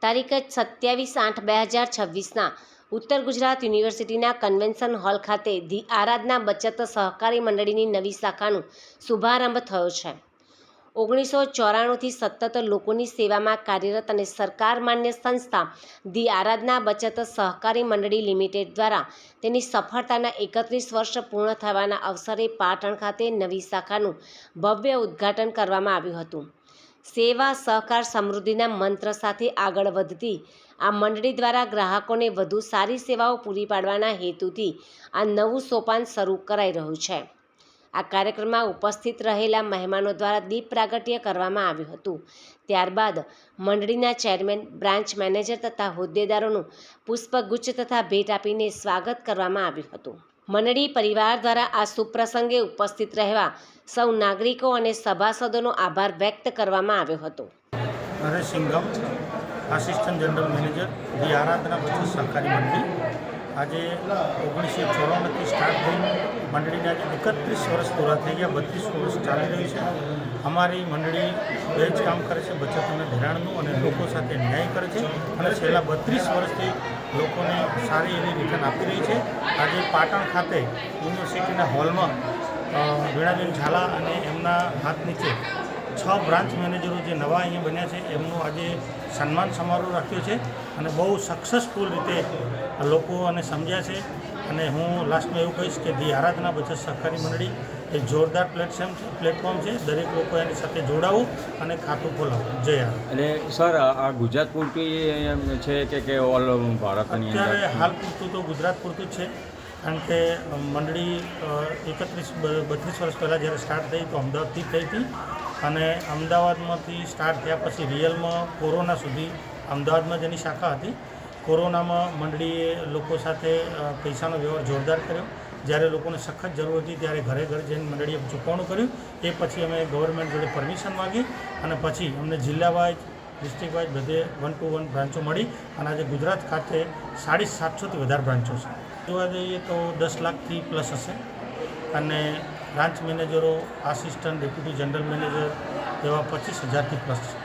તારીખ 27/8/2026 ઉત્તર ગુજરાત યુનિવર્સિટીના કન્વેન્શન હોલ ખાતે ધી આરાધના બચત સહકારી મંડળીની નવી શાખાનો શુભારંભ થયો છે। 1994થી સતત લોકોની સેવામાં કાર્યરત અને સરકાર માન્ય સંસ્થા ધી આરાધના બચત સહકારી મંડળી લિમિટેડ દ્વારા તેની સફળતાના 31 વર્ષ પૂર્ણ થવાના અવસરે પાટણ ખાતે નવી શાખાનું ભવ્ય ઉદ્ઘાટન કરવામાં આવ્યું હતું। સેવા સહકાર સમૃદ્ધિના મંત્ર સાથે આગળ વધતી આ મંડળી દ્વારા ગ્રાહકોને વધુ સારી સેવાઓ પૂરી પાડવાના હેતુથી આ નવું સોપાન શરૂ કરાઈ રહ્યું છે। આ કાર્યક્રમમાં ઉપસ્થિત રહેલા મહેમાનો દ્વારા દીપ પ્રાગટ્ય કરવામાં આવ્યું હતું। ત્યારબાદ મંડળીના ચેરમેન, બ્રાન્ચ મેનેજર તથા હોદ્દેદારોનું પુષ્પગુચ્છ તથા ભેટ આપીને સ્વાગત કરવામાં આવ્યું હતું। મંડળી પરિવાર દ્વારા આ શુભ પ્રસંગે ઉપસ્થિત રહેવા સૌ નાગરિકો અને સભાસદોનો આભાર વ્યક્ત કરવામાં આવ્યો હતો। Naresh Singham, assistant general manager, the Aradhana બચત સહકારી મંડળી। આજે 1994થી સ્ટાર્ટ થઈ મંડળીને આજે 31 વર્ષ પૂરા થઈ ગયા, 32 વર્ષ ચાલી રહી છે। અમારી મંડળી બે જ કામ કરે છે, બચત અને ધિરાણનું, અને લોકો સાથે ન્યાય કરે છે અને છેલ્લા 32 વર્ષથી લોકોને સારી એવી રિટર્ન આપી રહી છે। આજે પાટણ ખાતે યુનિવર્સિટીના હોલમાં વીણાબેન ઝાલા અને એમના હાથ નીચે 6 બ્રાન્ચ મેનેજરો જે નવા અહીંયા બન્યા છે એમનું આજે સન્માન સમારોહ રાખ્યો છે અને બહુ સક્સેસફુલ રીતે લોકો અને સમજ્યા છે। અને હું લાસ્ટમાં એવું કહીશ કે ધી આરાધના બચત સહકારી મંડળી એક જોરદાર પ્લેટફોર્મ છે। દરેક લોકો એની સાથે જોડાવું અને ખાતું ખોલાવવું। જય આરાધ। અને સર, આ ગુજરાત પૂરતું છે કે ઓલ ભારતની અંદર? અત્યારે હાલ પૂરતું તો ગુજરાત પૂરતું જ છે, કારણ કે મંડળી 32 વર્ષ પહેલાં જ્યારે સ્ટાર્ટ થઈ તો અમદાવાદથી થઈ હતી અને અમદાવાદમાંથી સ્ટાર્ટ થયા પછી રિયલમાં કોરોના સુધી અમદાવાદમાં જ એની શાખા હતી। કોરોનામાં મંડળીએ લોકો સાથે પૈસાનો વ્યવહાર જોરદાર કર્યો। જ્યારે લોકોને સખત જરૂર હતી ત્યારે ઘરે ઘરે જઈને મંડળીએ ચૂકવણું કર્યું। એ પછી અમે ગવર્મેન્ટ જોડે પરમિશન માગી અને પછી અમને જિલ્લા વાઇઝ, ડિસ્ટ્રિક્ટ વાઇઝ બધે 1 to 1 બ્રાન્ચો મળી અને આજે ગુજરાત ખાતે 750થી વધારે બ્રાન્ચો છે। જોવા જઈએ તો 10 લાખથી પ્લસ હશે અને બ્રાન્ચ મેનેજરો, આસિસ્ટન્ટ, ડેપ્યુટી જનરલ મેનેજર એવા 25,000થી પ્લસ છે।